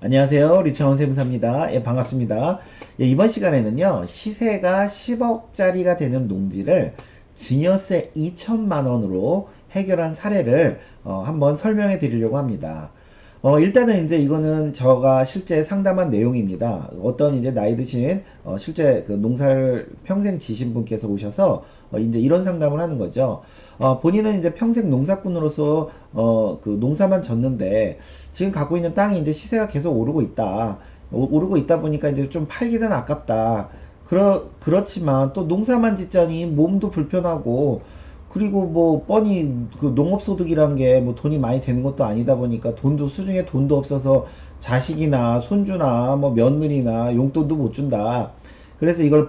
안녕하세요. 리차원 세무사입니다. 예, 반갑습니다. 예, 이번 시간에는요, 시세가 10억짜리가 되는 농지를 증여세 2천만 원으로 해결한 사례를 한번 설명해 드리려고 합니다. 일단은 이제 이거는 제가 실제 상담한 내용입니다. 어떤 이제 나이 드신 실제 그 농사를 평생 지신 분께서 오셔서 이제 이런 상담을 하는 거죠. 본인은 이제 평생 농사꾼으로서 그 농사만 졌는데 지금 갖고 있는 땅이 이제 시세가 계속 오르고 있다. 오르고 있다 보니까 이제 좀 팔기는 아깝다. 그렇지만 또 농사만 짓자니 몸도 불편하고 그리고 뭐 뻔히 그 농업소득이란 게 뭐 돈이 많이 되는 것도 아니다 보니까 돈도 수중에 돈도 없어서 자식이나 손주나 뭐 며느리나 용돈도 못 준다. 그래서 이걸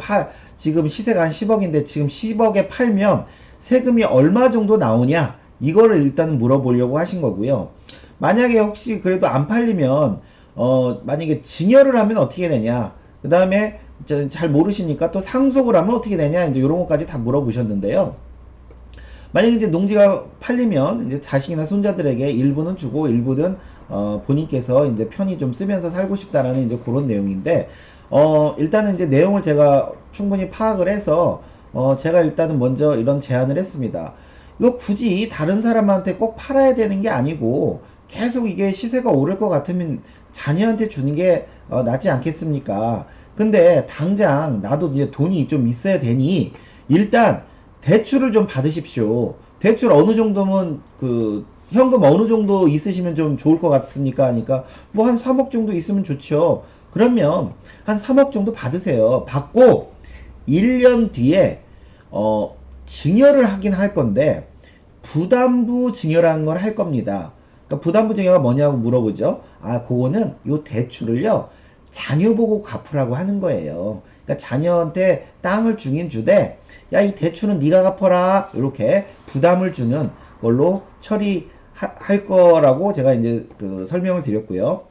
지금 시세가 한 10억인데 지금 10억에 팔면 세금이 얼마 정도 나오냐? 이거를 일단 물어보려고 하신 거고요. 만약에 혹시 그래도 안 팔리면 만약에 증여를 하면 어떻게 되냐? 그 다음에 잘 모르시니까 또 상속을 하면 어떻게 되냐? 이제 이런 것까지 다 물어보셨는데요. 만약에 이제 농지가 팔리면 이제 자식이나 손자들에게 일부는 주고 일부는 본인께서 이제 편히 좀 쓰면서 살고 싶다라는 이제 그런 내용인데 일단은 이제 내용을 제가 충분히 파악을 해서 제가 일단은 먼저 이런 제안을 했습니다. 이거 굳이 다른 사람한테 꼭 팔아야 되는 게 아니고 계속 이게 시세가 오를 것 같으면 자녀한테 주는 게 낫지 않겠습니까? 근데 당장 나도 이제 돈이 좀 있어야 되니 일단 대출을 좀 받으십시오. 대출 어느 정도면 그 현금 어느 정도 있으시면 좀 좋을 것 같습니까? 하니까 뭐 한 3억 정도 있으면 좋죠. 그러면 한 3억 정도 받으세요. 받고 1년 뒤에 증여를 하긴 할 건데 부담부 증여라는 걸 할 겁니다. 그러니까 부담부 증여가 뭐냐고 물어보죠. 아, 그거는 요 대출을요. 자녀 보고 갚으라고 하는 거예요. 그러니까 자녀한테 땅을 주긴 주되 야, 이 대출은 네가 갚아라. 이렇게 부담을 주는 걸로 처리할 거라고 제가 이제 그 설명을 드렸고요.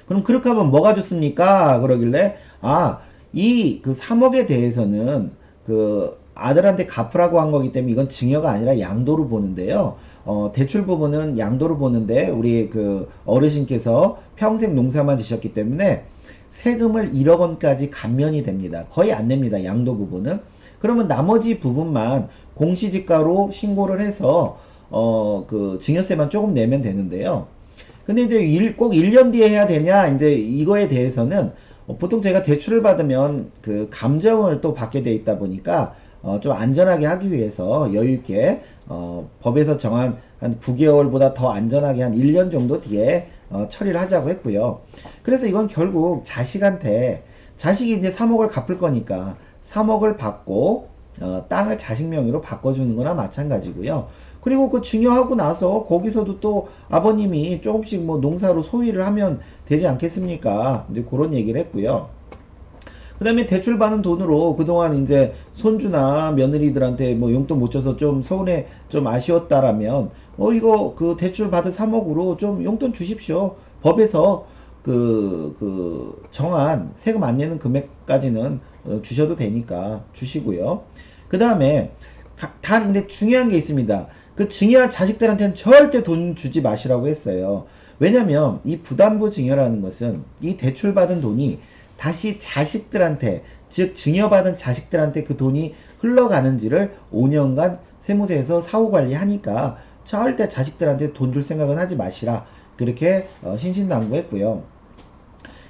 그럼 그렇게 하면 뭐가 좋습니까? 그러길래 이 그 3억에 대해서는 그 아들한테 갚으라고 한 거기 때문에 이건 증여가 아니라 양도로 보는데요. 대출 부분은 양도로 보는데 우리 그 어르신께서 평생 농사만 지셨기 때문에 세금을 1억 원까지 감면이 됩니다. 거의 안 냅니다. 양도 부분은. 그러면 나머지 부분만 공시지가로 신고를 해서 그 증여세만 조금 내면 되는데요. 근데 이제 꼭 1년 뒤에 해야 되냐? 이제 이거에 대해서는 보통 제가 대출을 받으면 그 감정을 또 받게 돼 있다 보니까 좀 안전하게 하기 위해서 여유 있게 법에서 정한 한 9개월보다 더 안전하게 한 1년 정도 뒤에 처리를 하자고 했고요. 그래서 이건 결국 자식이 이제 3억을 갚을 거니까 3억을 받고 땅을 자식 명의로 바꿔주는 거나 마찬가지고요. 그리고 그 증여하고 나서 거기서도 또 아버님이 조금씩 뭐 농사로 소위를 하면 되지 않겠습니까? 이제 그런 얘기를 했고요. 그 다음에 대출 받은 돈으로 그동안 이제 손주나 며느리들한테 뭐 용돈 못 줘서 좀 서운해 좀 아쉬웠다라면 이거 그 대출 받은 3억으로 좀 용돈 주십시오. 법에서 정한 세금 안 내는 금액까지는 주셔도 되니까 주시고요. 그 다음에 단 근데 중요한 게 있습니다. 그 증여한 자식들한테는 절대 돈 주지 마시라고 했어요. 왜냐면 이 부담부 증여라는 것은 이 대출받은 돈이 다시 자식들한테 즉 증여받은 자식들한테 그 돈이 흘러가는지를 5년간 세무서에서 사후관리하니까 절대 자식들한테 돈 줄 생각은 하지 마시라 그렇게 신신당부했고요.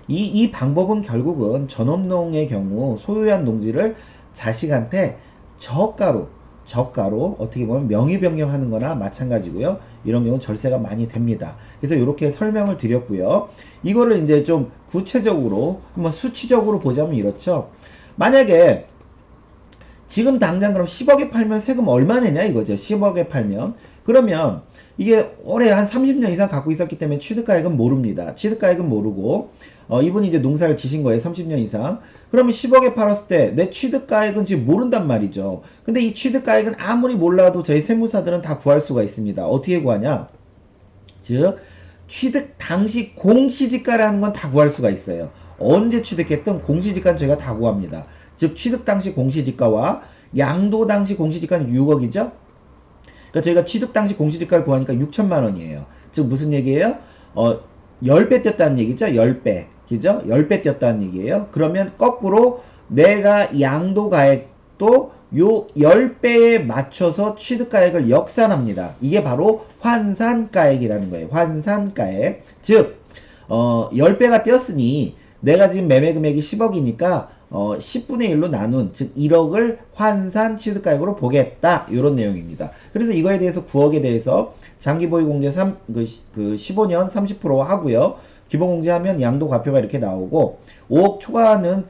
이 방법은 결국은 전업농의 경우 소유한 농지를 자식한테 저가로 저가로 어떻게 보면 명의 변경하는 거나 마찬가지고요. 이런 경우 절세가 많이 됩니다. 그래서 이렇게 설명을 드렸고요. 이거를 이제 좀 구체적으로 한번 수치적으로 보자면 이렇죠. 만약에 지금 당장 그럼 10억에 팔면 세금 얼마 내냐 이거죠. 10억에 팔면. 그러면 이게 올해 한 30년 이상 갖고 있었기 때문에 취득가액은 모릅니다. 취득가액은 모르고 이분이 이제 농사를 지신 거예요. 30년 이상. 그러면 10억에 팔았을 때 내 취득가액은 지금 모른단 말이죠. 근데 이 취득가액은 아무리 몰라도 저희 세무사들은 다 구할 수가 있습니다. 어떻게 구하냐? 즉 취득 당시 공시지가라는 건 다 구할 수가 있어요. 언제 취득했던 공시지가는 저희가 다 구합니다. 즉 취득 당시 공시지가와 양도 당시 공시지가는 6억이죠. 그러니까 저희가 취득 당시 공시지가를 구하니까 6천만 원이에요. 즉 무슨 얘기예요? 10배 뛰었다는 얘기죠. 10배. 그죠? 10배 뛰었다는 얘기예요. 그러면 거꾸로 내가 양도가액도 요 10배에 맞춰서 취득가액을 역산합니다. 이게 바로 환산가액이라는 거예요. 환산가액. 즉, 10배가 뛰었으니 내가 지금 매매 금액이 10억이니까 10분의 1로 나눈, 즉 1억을 환산 취득가액으로 보겠다. 이런 내용입니다. 그래서 이거에 대해서 9억에 대해서 장기보유공제 15년 30% 하고요. 기본공제하면 양도과표가 이렇게 나오고 5억 초과하는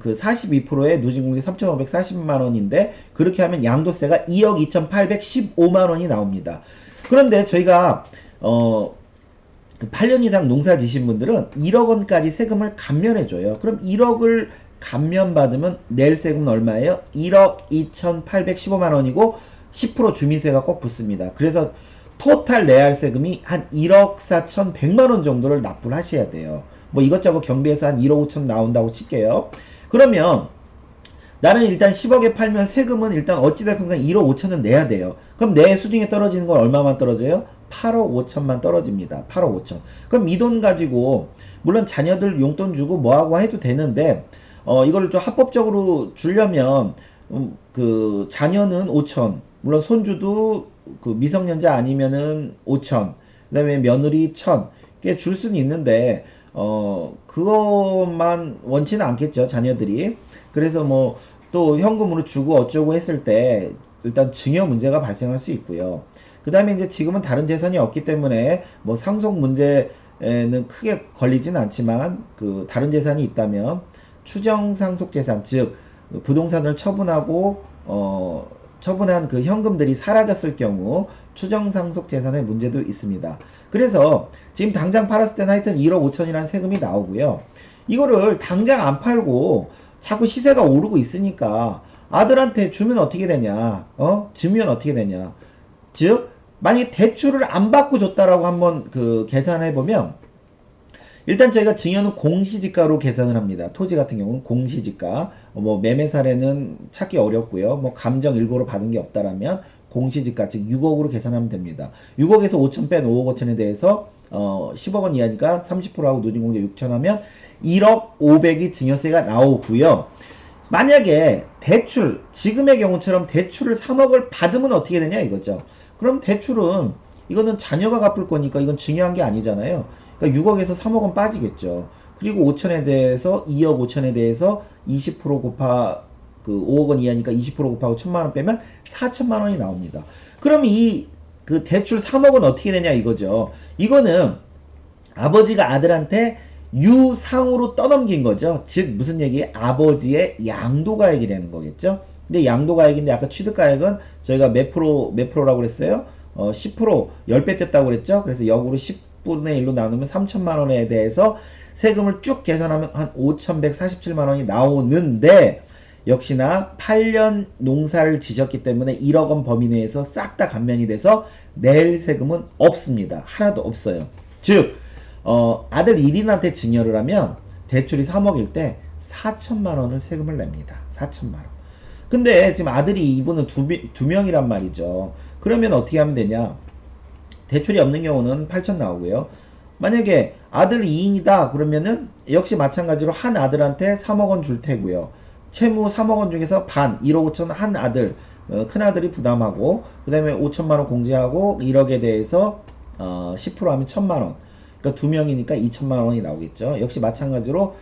그 42%의 누진공제 3,540만원인데 그렇게 하면 양도세가 2억 2,815만원이 나옵니다. 그런데 저희가 8년 이상 농사 지신 분들은 1억 원까지 세금을 감면해줘요. 그럼 1억을 감면받으면 낼 세금은 얼마예요? 1억 2,815만 원이고 10% 주민세가 꼭 붙습니다. 그래서 토탈 내야 할 세금이 한 1억 4,100만 원 정도를 납부를 하셔야 돼요. 뭐 이것저것 경비해서 한 1억 5천 나온다고 칠게요. 그러면 나는 일단 10억에 팔면 세금은 일단 어찌됐건 1억 5천은 내야 돼요. 그럼 내 수중에 떨어지는 건 얼마만 떨어져요? 8억 5천만 떨어집니다. 8억 5천. 그럼 이 돈 가지고 물론 자녀들 용돈 주고 뭐하고 해도 되는데 이걸 좀 합법적으로 주려면 그 자녀는 5천, 물론 손주도 그 미성년자 아니면은 5천, 그다음에 며느리 1천 꽤 줄 수는 있는데 그것만 원치는 않겠죠, 자녀들이. 그래서 뭐 또 현금으로 주고 어쩌고 했을 때 일단 증여 문제가 발생할 수 있고요. 그 다음에 이제 지금은 다른 재산이 없기 때문에 뭐 상속 문제는 크게 걸리진 않지만 그 다른 재산이 있다면 추정 상속 재산, 즉 부동산을 처분하고 처분한 그 현금들이 사라졌을 경우 추정 상속 재산의 문제도 있습니다. 그래서 지금 당장 팔았을 때는 하여튼 1억 5천이라는 세금이 나오고요. 이거를 당장 안 팔고 자꾸 시세가 오르고 있으니까 아들한테 주면 어떻게 되냐? 주면 어떻게 되냐? 즉 만약에 대출을 안 받고 줬다라고 한번 그 계산해 보면 일단 저희가 증여는 공시지가로 계산을 합니다. 토지 같은 경우는 공시지가, 뭐 매매 사례는 찾기 어렵고요. 뭐 감정 일부러 받은 게 없다라면 공시지가, 즉 6억으로 계산하면 됩니다. 6억에서 5천 뺀 5억 5천에 대해서 10억 원 이하니까 30%하고 누진공제 6천 하면 1억 5백이 증여세가 나오고요. 만약에 대출, 지금의 경우처럼 대출을 3억을 받으면 어떻게 되냐 이거죠. 그럼 대출은 이거는 자녀가 갚을 거니까 이건 중요한 게 아니잖아요. 그러니까 6억에서 3억은 빠지겠죠. 그리고 5천에 대해서 2억 5천에 대해서 20% 곱하 그 5억 원 이하니까 20% 곱하고 1천만 원 빼면 4천만 원이 나옵니다. 그럼 이 그 대출 3억은 어떻게 되냐 이거죠. 이거는 아버지가 아들한테 유상으로 떠넘긴 거죠. 즉 무슨 얘기예요? 아버지의 양도가액이 되는 거겠죠. 근데 양도가액인데 아까 취득가액은 저희가 몇 프로라고 그랬어요? 10% 10배 뗐다고 그랬죠. 그래서 역으로 10분의 1로 나누면 3천만 원에 대해서 세금을 쭉 계산하면 한 5,147만 원이 나오는데 역시나 8년 농사를 지셨기 때문에 1억 원 범위 내에서 싹 다 감면이 돼서 낼 세금은 없습니다. 하나도 없어요. 즉 아들 1인한테 증여를 하면 대출이 3억일 때 4천만 원을 세금을 냅니다. 4천만 원. 근데 지금 아들이 이분은 두 명이란 말이죠. 그러면 어떻게 하면 되냐? 대출이 없는 경우는 8천 나오고요. 만약에 아들 2인이다 그러면은 역시 마찬가지로 한 아들한테 3억 원 줄 테고요. 채무 3억 원 중에서 반 1억 5천 한 아들 큰 아들이 부담하고 그 다음에 5천만 원 공제하고 1억에 대해서 10% 하면 1천만 원. 그러니까 두 명이니까 2천만 원이 나오겠죠. 역시 마찬가지로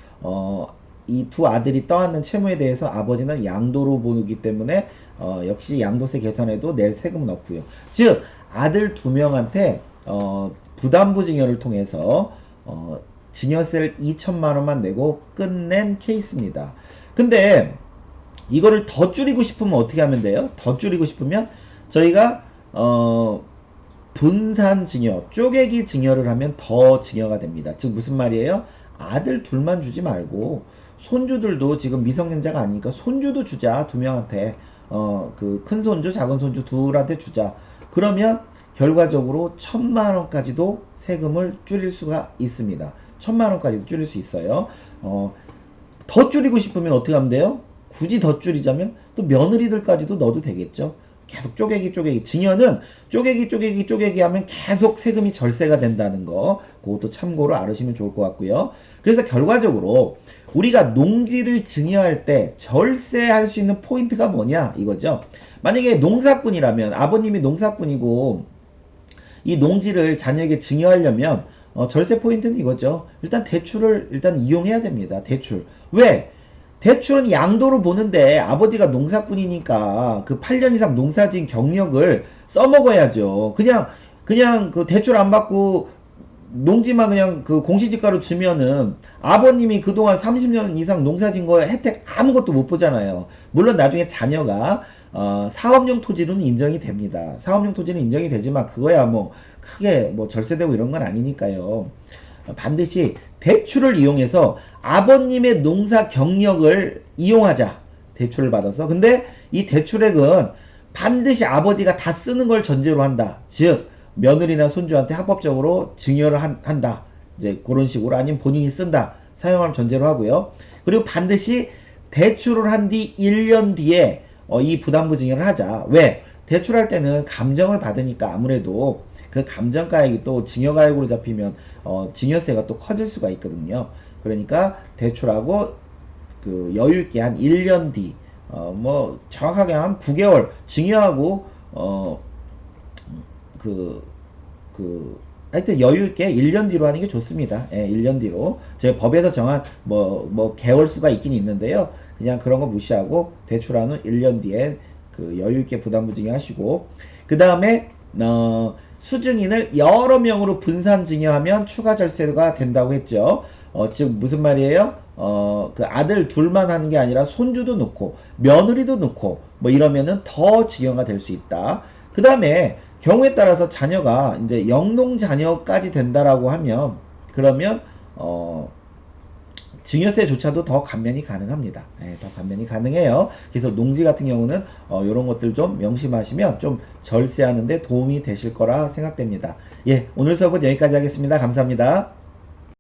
이 두 아들이 떠안는 채무에 대해서 아버지는 양도로 보기 때문에 역시 양도세 계산에도 낼 세금은 없고요. 즉 아들 두 명한테 부담부 증여를 통해서 증여세를 2천만 원만 내고 끝낸 케이스입니다. 근데 이거를 더 줄이고 싶으면 어떻게 하면 돼요? 더 줄이고 싶으면 저희가 분산 증여, 쪼개기 증여를 하면 더 증여가 됩니다. 즉 무슨 말이에요? 아들 둘만 주지 말고 손주들도 지금 미성년자가 아니니까 손주도 주자. 두 명한테 그 큰 손주 작은 손주 둘한테 주자. 그러면 결과적으로 1천만 원까지도 세금을 줄일 수가 있습니다. 1천만 원까지도 줄일 수 있어요. 더 줄이고 싶으면 어떻게 하면 돼요? 굳이 더 줄이자면 또 며느리들까지도 넣어도 되겠죠. 계속 쪼개기 증여는 쪼개기 하면 계속 세금이 절세가 된다는 거 그것도 참고로 알으시면 좋을 것 같고요. 그래서 결과적으로 우리가 농지를 증여할 때 절세할 수 있는 포인트가 뭐냐 이거죠. 만약에 농사꾼이라면 아버님이 농사꾼이고 이 농지를 자녀에게 증여하려면 절세 포인트는 이거죠. 일단 대출을 일단 이용해야 됩니다. 대출. 왜? 대출은 양도로 보는데 아버지가 농사꾼이니까 그 8년 이상 농사진 경력을 써먹어야죠. 그냥 그 대출 안 받고 농지만 그냥 그 공시지가로 주면은 아버님이 그동안 30년 이상 농사진 거에 혜택 아무것도 못 보잖아요. 물론 나중에 자녀가 사업용 토지로는 인정이 됩니다. 사업용 토지는 인정이 되지만 그거야 뭐 크게 뭐 절세되고 이런 건 아니니까요. 반드시 대출을 이용해서 아버님의 농사 경력을 이용하자. 대출을 받아서. 근데 이 대출액은 반드시 아버지가 다 쓰는 걸 전제로 한다. 즉 며느리나 손주한테 합법적으로 증여를 한다. 이제 그런 식으로 아니면 본인이 쓴다. 사용할 전제로 하고요. 그리고 반드시 대출을 한 뒤 1년 뒤에 이 부담부 증여를 하자. 왜? 대출할 때는 감정을 받으니까 아무래도 그 감정가액이 또 증여가액으로 잡히면 증여세가 또 커질 수가 있거든요. 그러니까 대출하고 그 여유있게 한 1년 뒤, 뭐 정확하게 한 9개월 증여하고 그, 하여튼 여유있게 1년 뒤로 하는 게 좋습니다. 예, 1년 뒤로. 저희 법에서 정한 개월 수가 있긴 있는데요. 그냥 그런 거 무시하고 대출한 후 1년 뒤에 그 여유있게 부담부증여 하시고, 그 다음에, 수증인을 여러 명으로 분산 증여하면 추가 절세가 된다고 했죠. 즉, 무슨 말이에요? 그 아들 둘만 하는 게 아니라 손주도 넣고, 며느리도 넣고, 뭐 이러면은 더 증여가 될 수 있다. 그 다음에, 경우에 따라서 자녀가 이제 영농 자녀까지 된다라고 하면 그러면 증여세조차도 더 감면이 가능합니다. 네, 더 감면이 가능해요. 그래서 농지 같은 경우는 이런 것들 좀 명심하시면 좀 절세하는데 도움이 되실 거라 생각됩니다. 예, 오늘 수업은 여기까지 하겠습니다. 감사합니다.